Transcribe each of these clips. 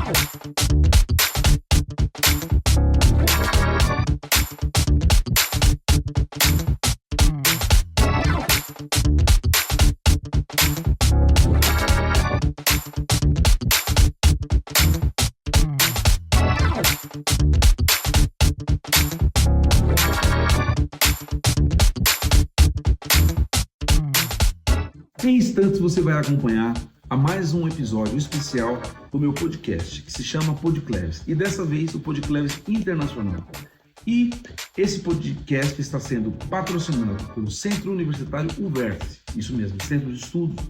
Em instantes você vai acompanhar a mais um episódio especial do meu podcast, que se chama PodClevs, e dessa vez o PodClevs Internacional. E esse podcast está sendo patrocinado pelo Centro Universitário UVERSE, isso mesmo, Centro de Estudos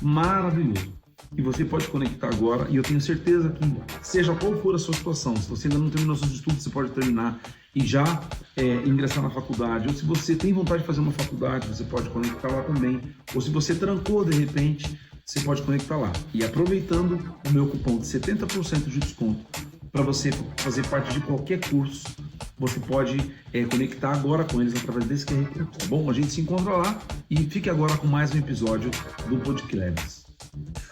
maravilhoso. E você pode conectar agora, e eu tenho certeza que, seja qual for a sua situação, se você ainda não terminou seus estudos, você pode terminar e já ingressar na faculdade, ou se você tem vontade de fazer uma faculdade, você pode conectar lá também, ou se você trancou de repente, você pode conectar lá. E aproveitando o meu cupom de 70% de desconto para você fazer parte de qualquer curso, você pode conectar agora com eles através desse QR Code, tá bom? A gente se encontra lá e fique agora com mais um episódio do PodClevs.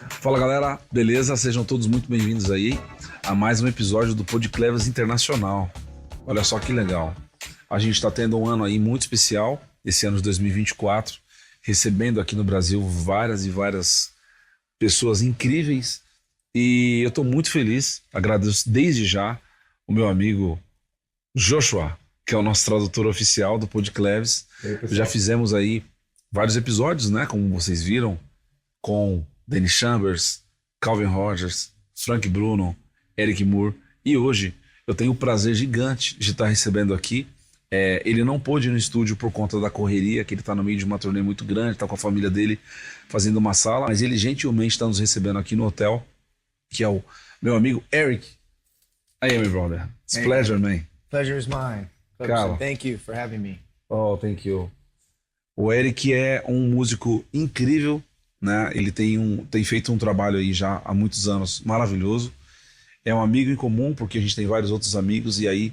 Fala galera, beleza? Sejam todos muito bem-vindos aí a mais um episódio do PodClevs Internacional. Olha só que legal. A gente está tendo um ano aí muito especial, esse ano de 2024, recebendo aqui no Brasil várias e várias pessoas incríveis, e eu estou muito feliz, agradeço desde já o meu amigo Joshua, que é o nosso tradutor oficial do PodClevs. Já fizemos aí vários episódios, né, como vocês viram, com Danny Chambers, Calvin Rogers, Frank Bruno, Eric Moore, e hoje eu tenho o prazer gigante de estar recebendo aqui. Ele não pôde ir no estúdio por conta da correria, que ele está no meio de uma turnê muito grande, está com a família dele fazendo uma sala, mas ele gentilmente está nos recebendo aqui no hotel, que é o meu amigo Eric. Hey, my brother. It's a pleasure, man. Pleasure is mine. Cara. Thank you for having me. Oh, thank you. O Eric é um músico incrível, né? Ele tem feito um trabalho aí já há muitos anos maravilhoso. É um amigo em comum, porque a gente tem vários outros amigos, e aí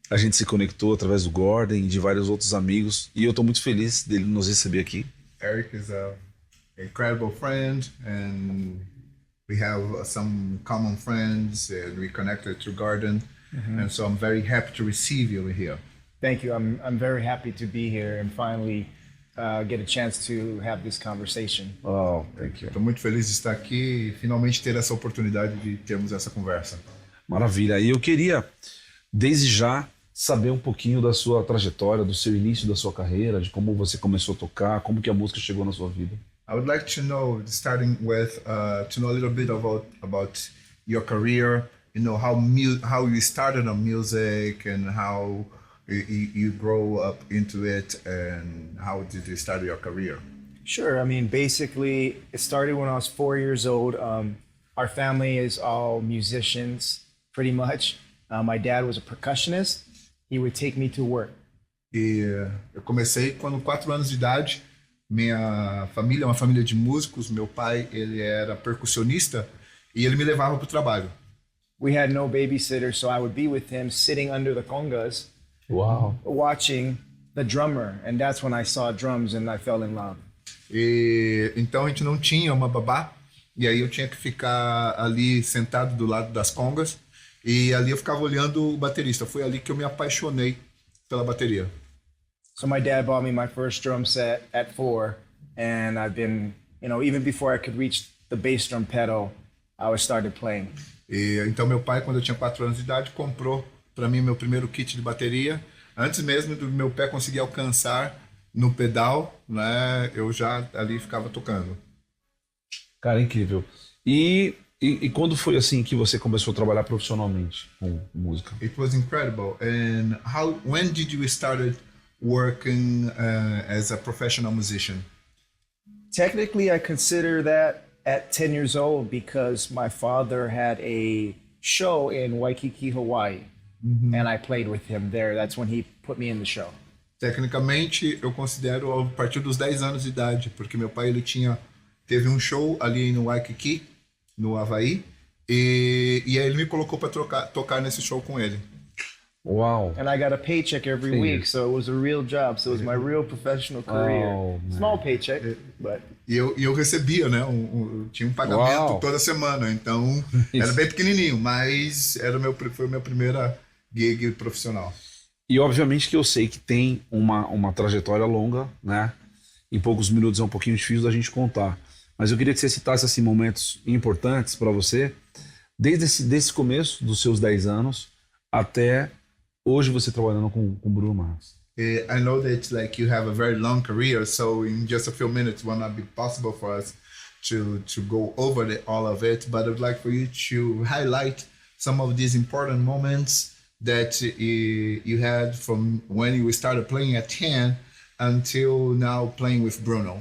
a gente se conectou através do Gordon e de vários outros amigos, e eu estou muito feliz dele nos receber aqui. Eric is an incredible friend, and we have some common friends, and we connected through Gordon, and so I'm very happy to receive you here. Thank you. I'm very happy to be here and finally get a chance to have this conversation. Oh, thank you. Estou muito feliz de estar aqui e finalmente ter essa oportunidade de termos essa conversa. Maravilha. E eu queria, desde já, saber um pouquinho da sua trajetória, do seu início da sua carreira, de como você começou a tocar, como que a música chegou na sua vida. I would like to know, starting with, to know a little bit about your career. You know how you started on music and how you grow up into it, and how did you start your career? Sure. I mean, basically, it started when I was 4 years old. Our family is all musicians, pretty much. My dad was a percussionist. He would take me to work. E eu comecei quando 4 anos de idade. Minha família é uma família de músicos. Meu pai, ele era percussionista e ele me levava para o trabalho. We had no babysitter, so I would be with him sitting under the congas. Uau! Watching the drummer, and that's when I saw drums and I fell in love. E então a gente não tinha uma babá, e aí eu tinha que ficar ali sentado do lado das congas, e ali eu ficava olhando o baterista. Foi ali que eu me apaixonei pela bateria. So my dad bought me my first drum set at 4, and I've been, even before I could reach the bass drum pedal, I started playing. E então meu pai, quando eu tinha 4 anos de idade, comprou para mim meu primeiro kit de bateria. Antes mesmo do meu pé conseguir alcançar no pedal, né, eu já ali ficava tocando. Cara, incrível. E quando foi assim que você começou a trabalhar profissionalmente com música? It was incredible. And when did you started working as a professional musician? Technically, I consider that at 10 years old because my father had a show in Waikiki, Hawaii. And I played with him there. That's when he put me in the show. Tecnicamente, eu considero a partir dos 10 anos de idade, porque meu pai ele teve um show ali no Waikiki, no Havaí, e aí ele me colocou para tocar nesse show com ele. Uau. And I got a paycheck every Sim. week, so it was a real job. So it was my real professional career. Oh, man. Small paycheck, but... E eu recebia, né? Tinha um pagamento Uau. toda semana, então era bem pequenininho, mas foi a minha primeira gig profissional. E obviamente que eu sei que tem uma trajetória longa, né? Em poucos minutos é um pouquinho difícil da gente contar. Mas eu queria que você citasse assim, momentos importantes para você, desde esse começo dos seus 10 anos até hoje você trabalhando com Bruno Mars. I know that like you have a very long career, so in just a few minutes will not be possible for us to go over all of it, but I'd like for you to highlight some of these important moments that you had from when you started playing at 10 until now playing with Bruno.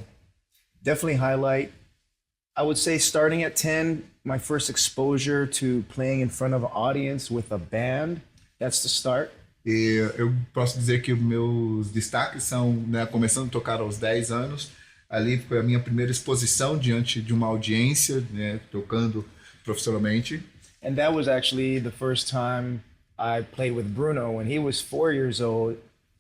Definitely highlight. I would say starting at 10, my first exposure to playing in front of an audience with a band. That's the start. E eu posso dizer que os meus destaques são, né, começando a tocar aos 10 anos. Ali foi a minha primeira exposição diante de uma audiência, né, tocando profissionalmente. And that was actually the first time I played with Bruno. When he was 4 years old,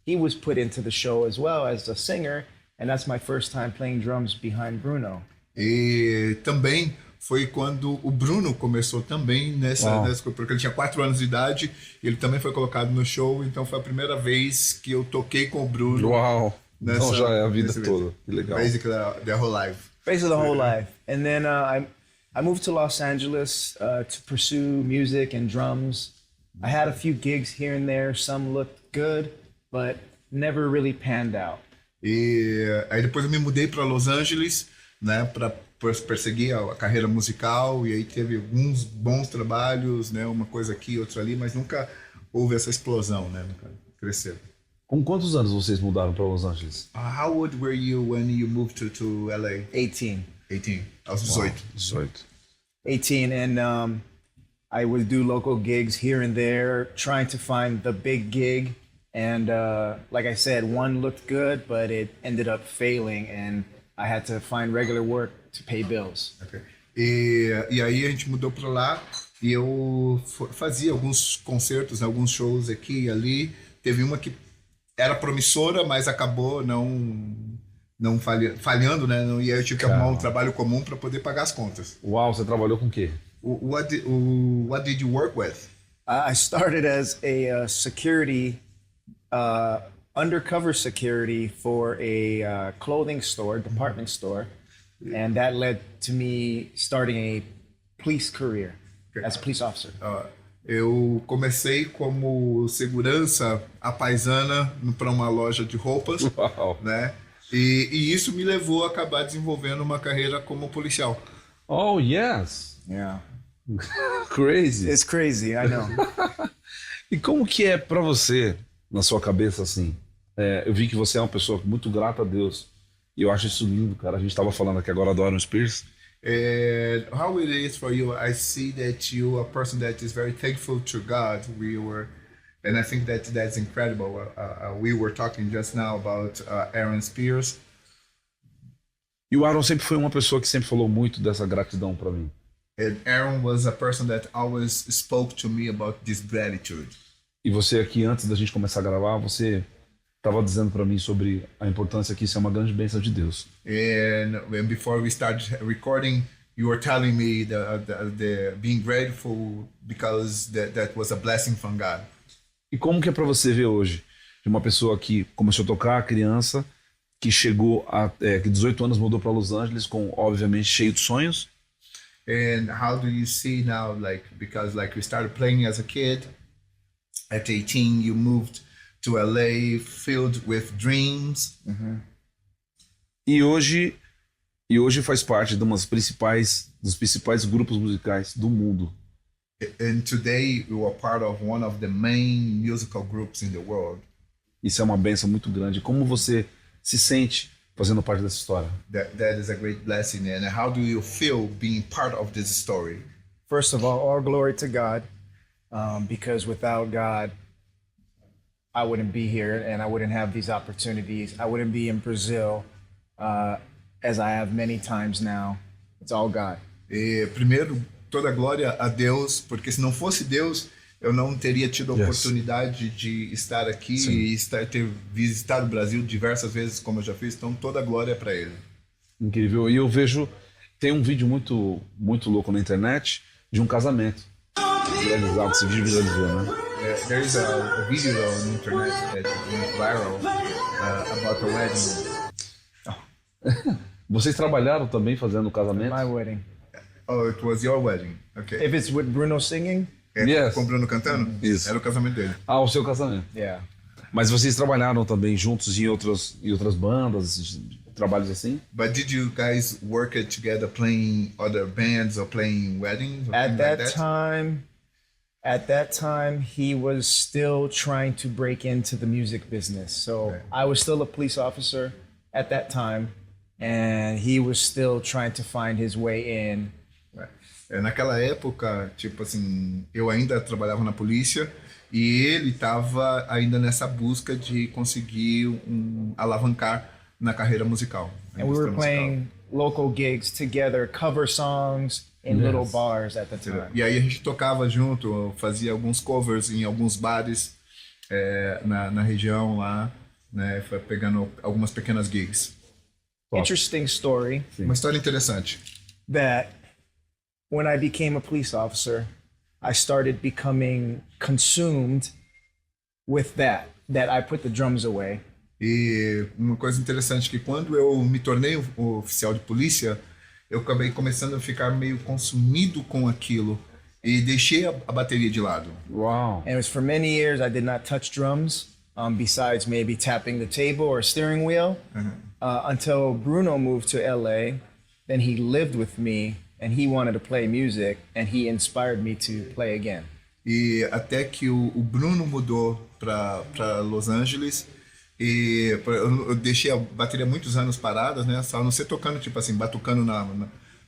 he was put into the show as well as a singer. And that's my first time playing drums behind Bruno. E também foi quando o Bruno começou também nessa porque ele tinha 4 anos de idade, ele também foi colocado no show, então foi a primeira vez que eu toquei com o Bruno. Uau! Então já é a vida toda, que legal. Basically the whole life. Basically the whole life. And then I moved to Los Angeles to pursue music and drums. I had a few gigs here and there, some looked good, but never really panned out. E aí depois eu me mudei para Los Angeles, né, para perseguir a carreira musical, e aí teve alguns bons trabalhos, né, uma coisa aqui, outra ali, mas nunca houve essa explosão, né, nunca cresceu. Com quantos anos vocês mudaram para Los Angeles? How old were you when you moved to LA? 18. 18. Aos 18. 18. 18, and I would do local gigs here and there, trying to find the big gig. And like I said, one looked good, but it ended up failing, and I had to find regular work to pay bills. Okay. E aí a gente mudou para lá e eu fazia alguns concertos, alguns shows aqui e ali. Teve uma que era promissora, mas acabou não falhando, né? E aí eu tive que arrumar um trabalho comum para poder pagar as contas. Uau, você trabalhou com o quê? What did you work with? I started as a security, undercover security for a clothing store, department store, and that led to me starting a police career as a police officer. Eu comecei como segurança à paisana para uma loja de roupas, né? E isso me levou a acabar desenvolvendo uma carreira como policial. Oh, yes. Yeah. Crazy. It's crazy, I know. E como que é pra você, na sua cabeça, assim? Eu vi que você é uma pessoa muito grata a Deus. E eu acho isso lindo, cara. A gente tava falando aqui agora do Aaron Spears. How it is for you? I see that you are a person that is very thankful to God. And I think that's incredible. We were talking just now about Aaron Spears. E o Aaron sempre foi uma pessoa que sempre falou muito dessa gratidão pra mim. And Aaron was a person that always spoke to me about this gratitude. E você aqui, antes da gente começar a gravar, você estava dizendo para mim sobre a importância que isso é uma grande bênção de Deus. And before we started recording, you were telling me the being grateful because that was a blessing from God. E como que é para você ver hoje de uma pessoa que começou a tocar, criança, que chegou que 18 anos mudou para Los Angeles com, obviamente, cheio de sonhos? And how do you see now, because you started playing as a kid, at 18 you moved to LA filled with dreams. Mm-hmm. E hoje faz parte dos principais grupos musicais do mundo. And today you are part of one of the main musical groups in the world. Isso é uma bênção muito grande. Como você se sente fazendo parte dessa história? That is a great blessing. And how do you feel being part of this story? First of all glory to God, because without God, I wouldn't be here and I wouldn't have these opportunities. I wouldn't be in Brazil, as I have many times now. It's all God. Primeiro, toda glória a Deus, porque se não fosse Deus, eu não teria tido a oportunidade de estar aqui e ter visitado o Brasil diversas vezes, como eu já fiz. Então, toda a glória é para ele. Incrível. E eu vejo, tem um vídeo muito, muito louco na internet de um casamento. Viralizado, esse vídeo viralizou, né? There is a video on the internet that went viral about a wedding. Vocês trabalharam também fazendo o casamento? My wedding. Oh, it was your wedding. Okay. If it's with Bruno singing, Yes. Com o Bruno cantando? Isso. Era o casamento dele. Ah, o seu casamento. yeah. Mas vocês trabalharam também juntos em outras bandas, trabalhos assim? But did you guys work it together playing other bands or playing weddings? Or At things like that time, he was still trying to break into the music business. So I was still a police officer at that time, and he was still trying to find his way in. Naquela época, tipo assim, eu ainda trabalhava na polícia e ele estava ainda nessa busca de conseguir alavancar na carreira musical. And we were playing local gigs together, cover songs in little bars at the time. E aí a gente tocava junto, fazia alguns covers em alguns bares na região lá, né, foi pegando algumas pequenas gigs. Interesting story. Uma história interessante. That when I became a police officer, I started becoming consumed with that I put the drums away. E uma coisa interessante que quando eu me tornei o oficial de polícia, eu acabei começando a ficar meio consumido com aquilo e deixei a bateria de lado. Uau! And it was for many years I did not touch drums, besides maybe tapping the table or steering wheel, until Bruno moved to LA. Then he lived with me and he wanted to play music and he inspired me to play again. E até que o Bruno mudou para Los Angeles e eu deixei a bateria muitos anos paradas, né? Só não ser tocando, tipo assim, batucando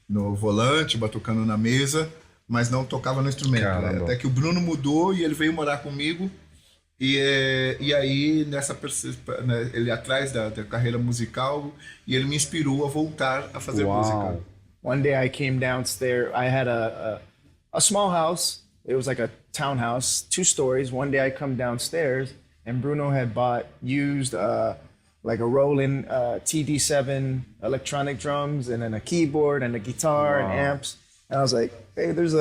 no volante, batucando na mesa, mas não tocava no instrumento. Né? Até que o Bruno mudou e ele veio morar comigo. E aí, né, ele atrás da carreira musical, e ele me inspirou a voltar a fazer música. One day I came downstairs, I had a small house, it was like a townhouse, 2 stories. One day I come downstairs and Bruno had bought used like a Roland TD7 electronic drums and then a keyboard and a guitar and amps. And I was like, hey, there's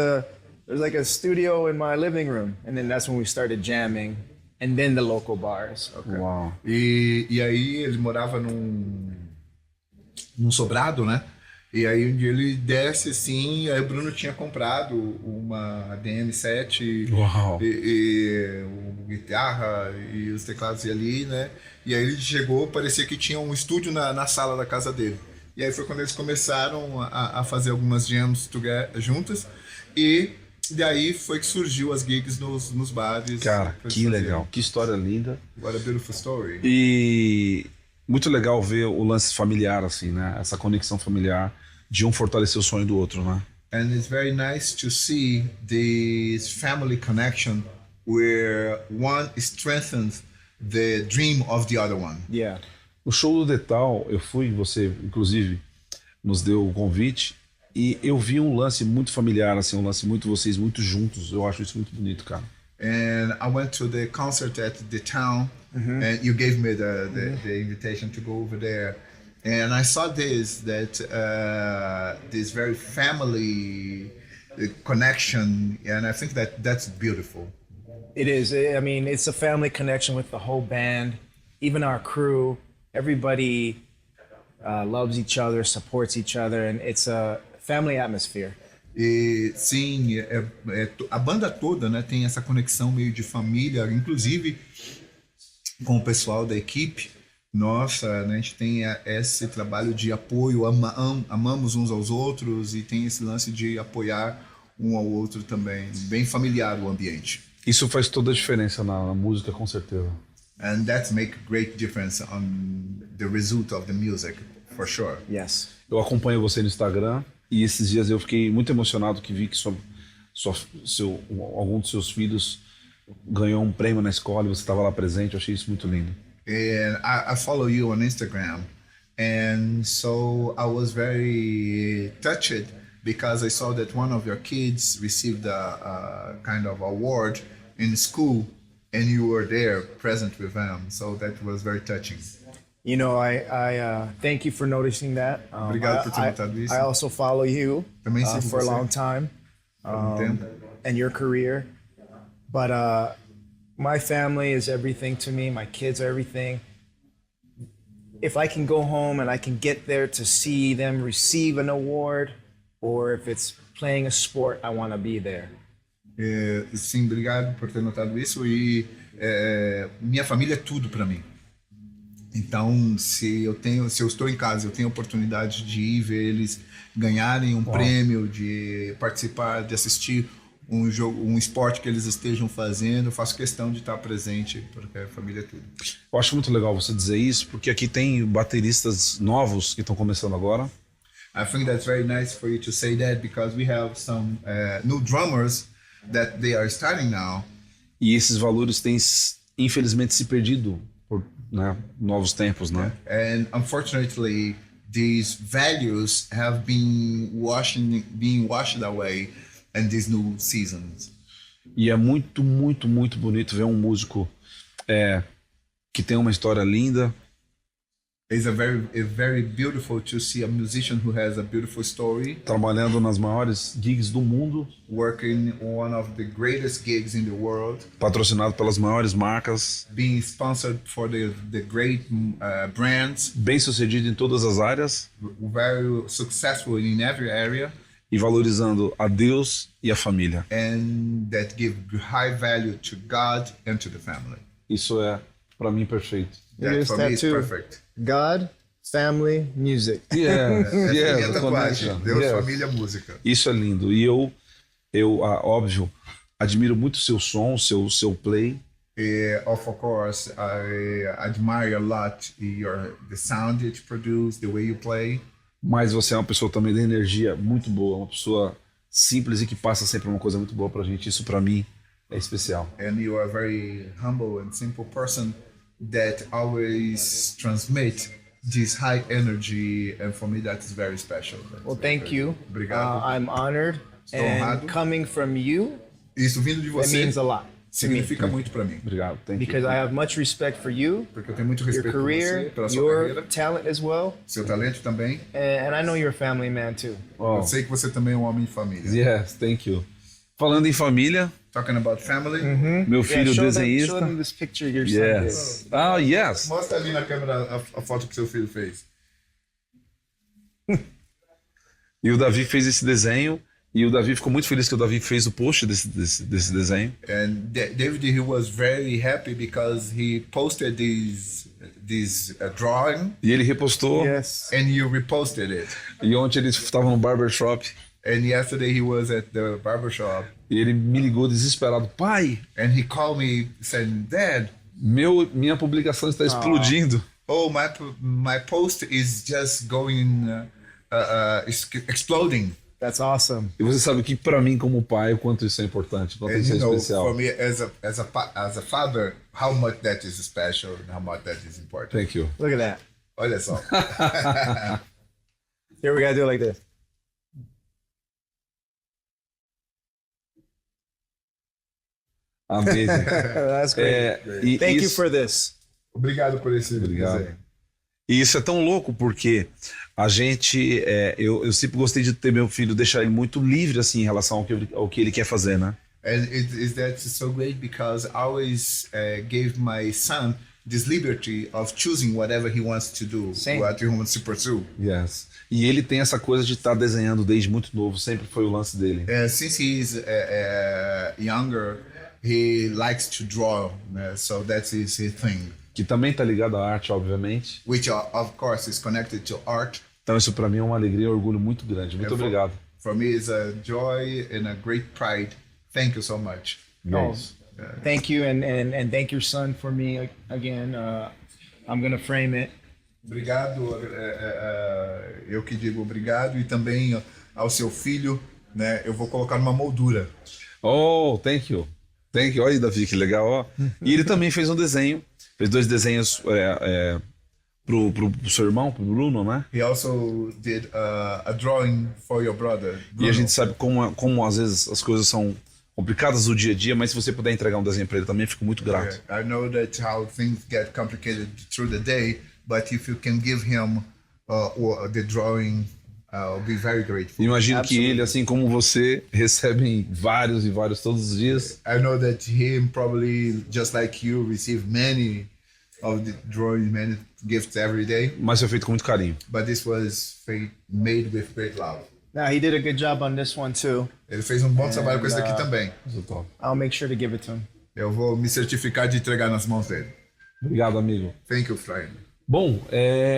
like a studio in my living room. And then that's when we started jamming. And then the local bars. Okay. Wow. E aí ele morava num sobrado, né? E aí um dia ele desce assim, aí o Bruno tinha comprado uma DM7 e guitarra e os teclados ali, né? E aí ele chegou, parecia que tinha um estúdio na sala da casa dele. E aí foi quando eles começaram a fazer algumas jams juntas e daí foi que surgiu as gigs nos bares. Cara, que legal, que história linda. What a beautiful story. E muito legal ver o lance familiar, assim, né? Essa conexão familiar de um fortalecer o sonho do outro, né? And it's very nice to see this family connection where one strengthens the dream of the other one. Yeah. O show do Detal, eu fui, você inclusive nos deu o convite, e eu vi um lance muito familiar, assim, um lance muito vocês muito juntos. Eu acho isso muito bonito, cara. And I went to the concert at the town, and you gave me the invitation to go over there, and I saw this very family connection, and I think that's beautiful. It is. I mean, it's a family connection with the whole band, even our crew. Everybody loves each other, supports each other, and it's a family atmosphere. E sim, a banda toda, né, tem essa conexão meio de família, inclusive com o pessoal da equipe. Nossa, né, a gente tem esse trabalho de apoio, amamos uns aos outros e tem esse lance de apoiar um ao outro também, bem familiar o ambiente. Isso faz toda a diferença na música, com certeza. And that make great difference on the result of the music, for sure. Yes. Eu acompanho você no Instagram e esses dias eu fiquei muito emocionado que vi que algum dos seus filhos ganhou um prêmio na escola e você estava lá presente. Eu achei isso muito lindo. And I follow you on Instagram, and so I was very touched because I saw that one of your kids received a kind of award in school and you were there present with them. So that was very touching. You know, I thank you for noticing that. Obrigado por ter notado isso. I also follow you Também sigo for a você long time há algum tempo. and your career. But my family is everything to me. My kids are everything. If I can go home and I can get there to see them receive an award, or if it's playing a sport, I want to be there. Sim, obrigado por ter notado isso. E minha família é tudo para mim. Então, se eu estou em casa, eu tenho a oportunidade de ir ver eles ganharem um prêmio, de participar, de assistir um jogo, um esporte que eles estejam fazendo, eu faço questão de estar presente, porque a família é tudo. Eu acho muito legal você dizer isso, porque aqui tem bateristas novos que estão começando agora. I think that's very nice for you to say that, because we have some new drummers that they are starting now. E esses valores têm, infelizmente, se perdido por novos tempos, né? And unfortunately, these values have been washed away in these new seasons. E é muito, muito, muito bonito ver um músico que tem uma história linda. It's very beautiful to see a musician who has a beautiful story, Trabalhando nas maiores gigs do mundo, working on one of the greatest gigs in the world, patrocinado pelas maiores marcas, being sponsored for the great brands, bem sucedido em todas as áreas very successful in every area, e valorizando a Deus e a família. and that give high value to God and to the family. Isso é, para mim, perfeito. That is for that me is too. perfect. God, family, music. Yes, Essa é a yes, minha the tatuagem. connection. Deus, Yes. família, música. Isso é lindo. E eu óbvio, admiro muito o seu som, seu play. Of course, I admire a lot the sound that you produce, the way you play. Mas você é uma pessoa também de energia muito boa, uma pessoa simples e que passa sempre uma coisa muito boa pra gente. Isso pra mim é especial. And you are a very humble and simple person that always transmit this high energy, and for me that is very special. Well, thank you. Obrigado. I'm honored. Estou And honrado. coming from you, Isso vindo de it você means a lot. significa muito para mim, Obrigado. Thank Because you. I have much respect for you, porque eu tenho muito your respeito por você, career, pela sua your carreira, talent as well. seu talento também. And I know you're a family man too. Oh, Eu sei que você também é um homem de família. yes, thank you. Falando em família, Talking about family, meu filho show desenhista. them this picture your son did. Yes. Ah, yes. mostra ali na câmera a foto que seu filho fez. E o Davi fez esse desenho. E o Davi ficou muito feliz que o Davi fez o post desse desenho. And David, he was very happy because he posted this drawing, E ele repostou. Yes. and you reposted it. E ontem eles estavam no barbershop. And yesterday he was at the barbershop, E ele me ligou desesperado. Pai, and he called me saying, "Dad, minha publicação está explodindo. oh my post is just going exploding." That's awesome. E você sabe que pra mim como pai, o quanto isso é importante, o quanto And isso é you know, especial. for me as a father, how much that is special and how much that is important. Thank you. Look at that. Olha só. Here we gotta do it like this. Amazing. That's great. Thank you for this. Obrigado por esse Obrigado. desenho. E isso é tão louco porque a gente, eu sempre gostei de ter meu filho, deixar ele muito livre assim em relação ao que ele quer fazer, né? And that's so great because I always gave my son this liberty of choosing whatever he wants to do, Sim. what he wants to pursue. Yes. E ele tem essa coisa de estar desenhando desde muito novo, sempre foi o lance dele. Since he's younger, he likes to draw, so that's his thing, Que também tá ligado à arte, obviamente. which of course is connected to art. Então isso pra mim é uma alegria e um orgulho muito grande. Muito obrigado. For me, it's a joy and a great pride. Thank you so much. Oh, Yes. thank you, and thank your son for me again. I'm gonna frame it. Obrigado, eu que digo obrigado, e também ao seu filho, né? Eu vou colocar numa moldura. Oh, thank you. Thank you. Olha aí, Davi, que legal, ó. E ele também fez um desenho, fez 2 desenhos pro seu irmão, pro Bruno, né? He also did a drawing for your brother, E Bruno. a gente sabe como às vezes as coisas são complicadas do dia a dia, mas se você puder entregar um desenho para ele também, fico muito grato. I know that how things get complicated through the day, but if you can give him the drawing, I'll be very grateful. Imagino que ele, assim como você, recebem vários e vários todos os dias. I know that him probably, just like you, receive many of the drawings, many gifts every day. Mas foi feito com muito carinho. But this was made with great love. Now, he did a good job on this one too. Ele fez um bom trabalho com esse daqui também. I'll make sure to give it to him. Eu vou me certificar de entregar nas mãos dele. Obrigado, amigo. Thank you, friend. Bom,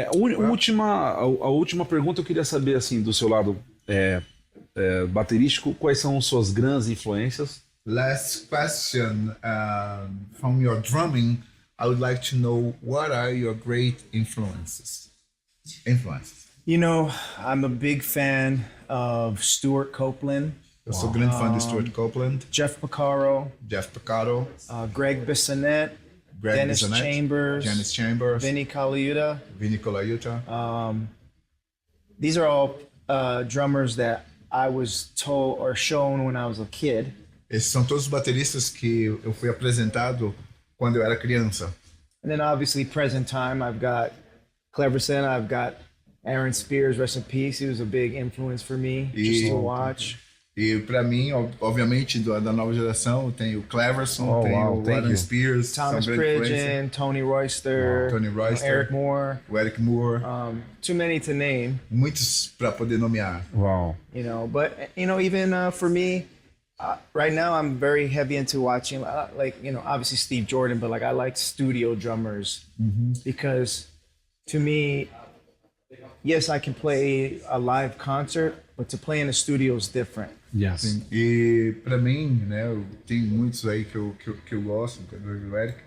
a última pergunta eu queria saber, assim, do seu lado baterístico, quais são suas grandes influências? Last question, from your drumming, I would like to know what are your great influences? You know, I'm a big fan of Stuart Copeland, Eu sou grande fã de Stuart Copeland, Jeff Porcaro, Greg Greg Bissonette, Dennis Bissonette, Janice Chambers, Vinny Colaiuta. These are all drummers that I was told or shown when I was a kid. Esses são todos os bateristas que eu fui apresentado quando eu era criança. And then obviously present time, I've got Cleverson, I've got Aaron Spears, rest in peace. He was a big influence for me just to watch. E para mim, obviamente, da nova geração, tem o Cleverson, tem o Aaron Spears, Thomas Pridgeon, Tony Royster, Eric Moore, o Eric Moore. Too many to name. Muitos para poder nomear. Uau. You know, but you know, even for me, right now I'm very heavy into watching, like, you know, obviously Steve Jordan, but like I like studio drummers because to me, yes, I can play a live concert, but to play in a studio is different. Yes. Sim. E para mim, né, eu tenho muitos aí que eu gosto, do Eric,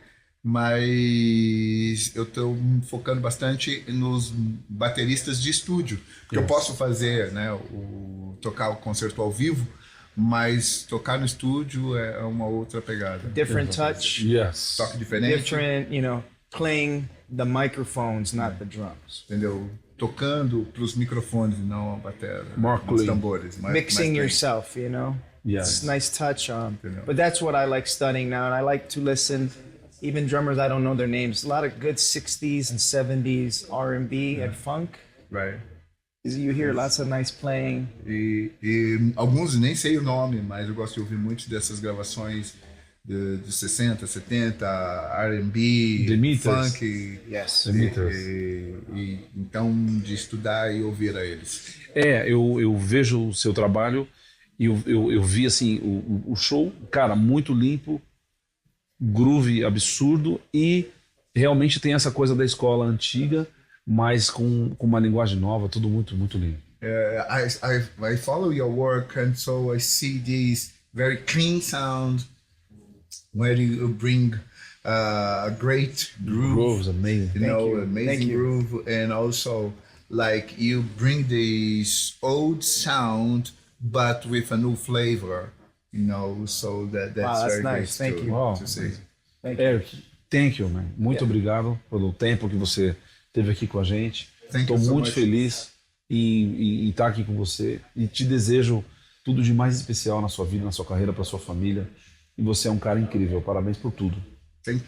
mas eu tô focando bastante nos bateristas de estúdio, porque eu posso fazer, né, tocar o concerto ao vivo, mas tocar no estúdio é uma outra pegada. Different touch. Yes. Toque diferente. Different, you know, playing the microphones, not the drums. Entendeu? Tocando para os microfones e não a bateria, os tambores. Mixing yourself, you know? Yes. It's nice touch. But that's what I like studying now, and I like to listen, even drummers, I don't know their names, a lot of good 60s and 70s R&B and funk. Right. You hear lots of nice playing. E alguns nem sei o nome, mas eu gosto de ouvir muito dessas gravações de 60, 70, R&B, funk. Yes. E então de estudar e ouvir a eles. Eu vejo o seu trabalho e eu vi assim o show, cara, muito limpo, groove absurdo e realmente tem essa coisa da escola antiga, mas com uma linguagem nova, tudo muito, muito lindo. I follow your work and so I see this very clean sound where you bring a great groove. Groove's amazing. You know, amazing groove, and also like you bring this old sound but with a new flavor. You know, so that's very nice. great Thank you. to see. Eric, thank you, man. Muito obrigado pelo tempo que você teve aqui com a gente. Estou muito feliz em estar aqui com você e te desejo tudo de mais especial na sua vida, na sua carreira, para sua família. E você é um cara incrível. Parabéns por tudo.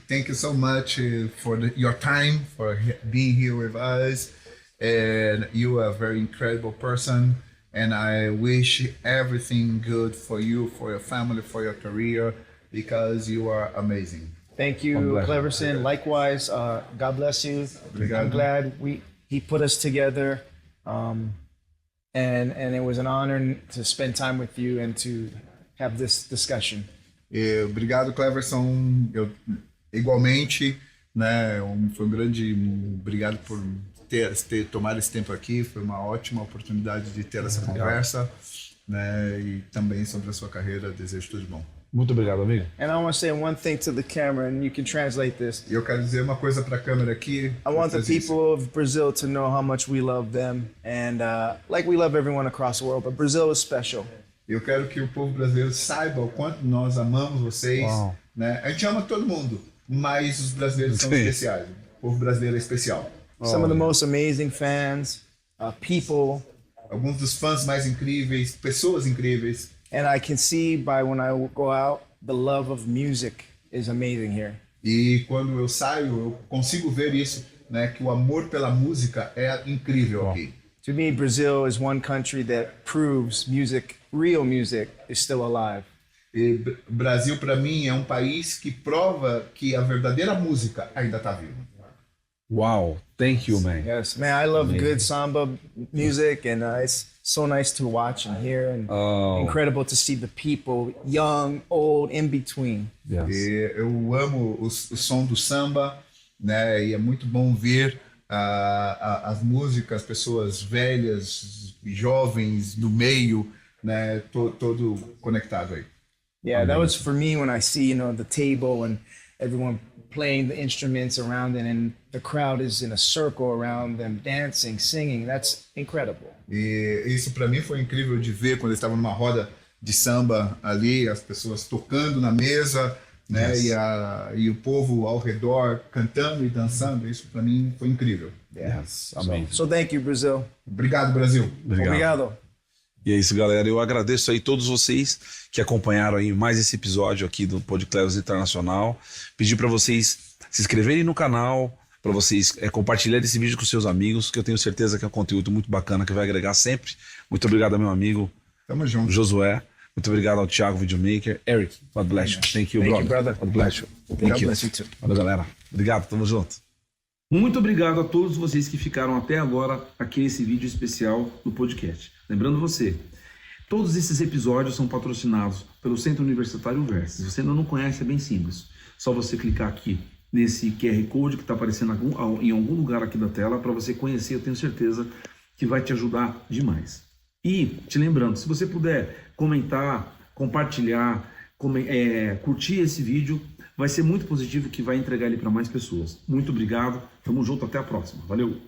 Thank you so much for your time, for being here with us. And you are a very incredible person. And I wish everything good for you, for your family, for your career, because you are amazing. Thank you, Cleverson. Likewise, God bless you. I'm glad he put us together. And it was an honor to spend time with you and to have this discussion. Obrigado, Cleverson. Igualmente, né? Foi um grande obrigado por ter tomado esse tempo aqui. Foi uma ótima oportunidade de ter essa conversa, né? E também sobre a sua carreira. Desejo tudo de bom. Muito obrigado, amigo. And I want to say one thing to the camera, and you can translate this. Eu quero dizer uma coisa para a câmera aqui. I want the people of Brazil to know how much we love them, and like we love everyone across the world, but Brazil is special. Eu quero que o povo brasileiro saiba o quanto nós amamos vocês. Né? A gente ama todo mundo, mas os brasileiros são especiais. O povo brasileiro é especial. Some of the most amazing fans, people. Alguns dos fãs mais incríveis, pessoas incríveis. And I can see by when I go out, the love of music is amazing here. E quando eu saio, eu consigo ver isso, né? Que o amor pela música é incrível aqui. To me, Brazil is one country that proves music, real music, is still alive. E Brasil, para mim, é um país que prova que a verdadeira música ainda está viva. Wow, thank you, man. Yes, man, I love good samba music, and it's so nice to watch and hear, and incredible to see the people, young, old, in between. Yes. E eu amo o som do samba, né? E é muito bom ver as músicas, pessoas velhas, jovens, do meio, né? Todo conectado aí. Yeah, that was for me when I see, the table and everyone playing the instruments around it, and the crowd is in a circle around them, dancing, singing. That's incredible. E isso para mim foi incrível de ver quando eu estava numa roda de samba ali, as pessoas tocando na mesa, né? Yes. E o povo ao redor cantando e dançando. Isso para mim foi incrível. Yes. Amém. So thank you, Brazil. Obrigado, Brasil. Obrigado. E é isso, galera. Eu agradeço aí todos vocês que acompanharam aí mais esse episódio aqui do PodClevs Internacional. Pedir para vocês se inscreverem no canal, para vocês compartilharem esse vídeo com seus amigos, que eu tenho certeza que é um conteúdo muito bacana que vai agregar sempre. Muito obrigado ao meu amigo Tamo junto. Josué. Muito obrigado ao Thiago Videomaker. Eric, God bless you. Thank you, brother. God bless you. Thank you. Valeu, galera. Obrigado, tamo junto. Muito obrigado a todos vocês que ficaram até agora aqui nesse vídeo especial do podcast. Lembrando você, todos esses episódios são patrocinados pelo Centro Universitário Versa. Se você ainda não conhece, é bem simples. Só você clicar aqui nesse QR Code que está aparecendo em algum lugar aqui da tela para você conhecer. Eu tenho certeza que vai te ajudar demais. E te lembrando, se você puder comentar, compartilhar, curtir esse vídeo, vai ser muito positivo, que vai entregar ele para mais pessoas. Muito obrigado, tamo junto, até a próxima. Valeu!